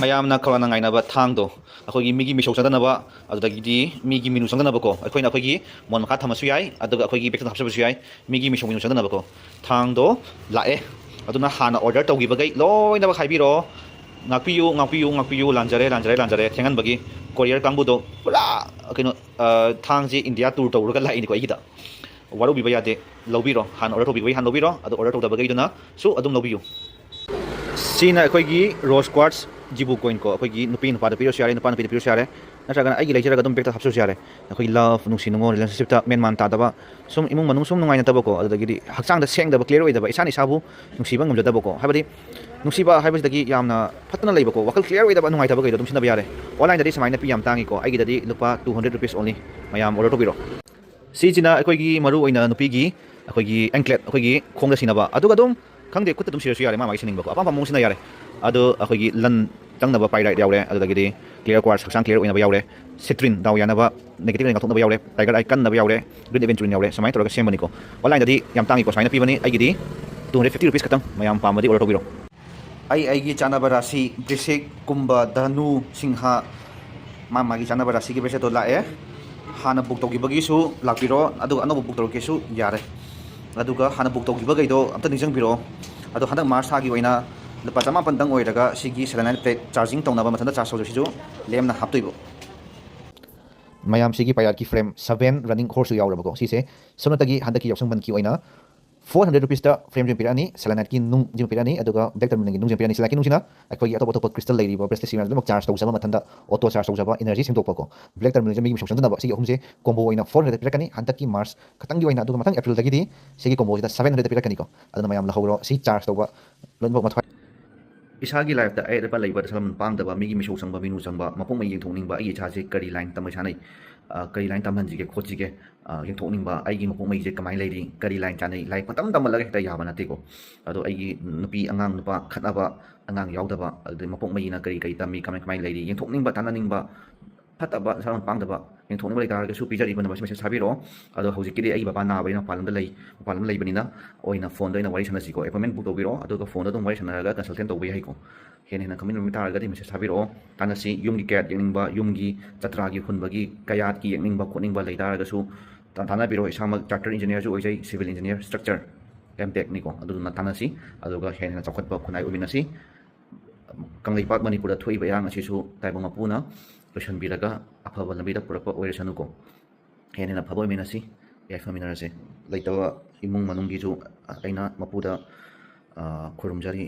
mayamna khawna ngainaba thangdo akhoi migi misok chandanaba adudagidi migi minu chandanaba ko akhoi na akhoi gi mon makha thamasu yai aduga akhoi gi bekta hapsabu yai migi misok minu chandanaba ko thangdo lae aduna hana order tawgi bagai loina ba khaibiro ngakpiyu lanjare thengan bagi courier kangbudo pura kino thangji india tour tawruga lai ni ko igida waru biba yade lobiro han order tobi han lobiro adu order tawda bagai duna su adum lobiyu sina akhoi gi rose quartz jibu coin ko akhoi gi nupi nupa da piro share nupa nupi da piro share natraga ai gi leijara ga dum bekta hapsu share akhoi love nungsi nungo relationship ta men man ta daba sum imung manung sum nungai na taba ko adu gi hakchang da seng da clear oi daba isani sabu nungsi bang ngamja daba ko habadi nungsi ba haibasi dagi yamna fatna leiba ko wakal clear oi daba nungai taba ko dum sina ba yare online da di samaina pi yam tangi ko ai gi da di lupa 200 rupees only mayam order to biro si jina akhoi gi maru oina nupi gi akhoi gi anklet akhoi gi khong da sinaba adu ga dum khangde kutta dum sira yare ma mai sining ba ko apam pam mong sina yare adu akhoi gi lan tangna ba pai right yaure adu dagi di clear quartz saksang clear oina ba yaure citrin daw yana ba negative nga thokna ba yaure tiger icon na ba yaure green adventure yaure samai toraga sembani ko online da di yam tangi ko saina pi bani ai gi di 250 rupees katang mayam pamadi order to biro ai gi chana ba rasi brisik kumba danu singha ma gi chana ba rasi gi bese to lae hana book togi bagi su lakbiro adu anu book togi su yare adu ga hana book togi bagai do amta ningjang biro adu hana mars ha gi oina lupa chama pandang oiraga sigi selenite plate charging tongna ba mathanda charge sojo siju lemna haptoibo mayam sigi payar ki frame 7 running course yaura bako si se sonatagi handaki yoksang ban ki oina 400 rupees da frame jim pirani selenite ki nung jim pirani aduga black terminal ki nung jim pirani selaki nung sina akoi atop atop crystal lady ba bracelet sina dum charge tawsaba mathanda auto charge tawsaba energy sim tokpako black terminal jim mi shong dana ba sigi humse combo oina 400 pirakani handaki mars khatangi oina aduga mathang april dagi di sigi combo da 700 pirakani ko aduna mayam la hawro si charge tawba lonbok mathai isagi life da ai da ba leiba da salam pang da ba mi gi mi shong sangba minu sangba mapong mai yeng thongning ba ai cha je kari line tamai sanai kari line tamhan ji ge khoji ge yeng thongning ba ai gi mapong mai je kamai leiri kari line chanai lai patam tam la ta ya ba na te ko ado ai gi nupi angang nupa khatna ba angang yauda ba adu mapong mai na kari kai tami kamai leiri yeng thongning ba tananing ba fataba salam pang da ba yeng thongning ba ta ga su pijari ba na ba message sabiro ado hojik ki ai baba na ba na palam da lei palam lei bani na oina phone da ina wari sanasi ko appointment book tobiro ado ga phone da dum wari sanaga consultant tobi hai ko hen hen kamin mi tar ga di message sabiro tanasi yumgi cat yengning ba yumgi chatra gi khun bagi kayat ki yengning ba khoning ba lei tar ga su tana biro isama chartered engineer ju oi jai civil engineer structure mtech ni ko adu na tanasi ado ga hen hen chakhat ba khunai uminasi kanglei pak manipur da thoi ba yang asi su taibong apuna lotion biraga afaba lambi da purapa oiresanu ko hen hen afaba minasi yafa minarase laitawa imung manung gi ju aina mapuda khurumjari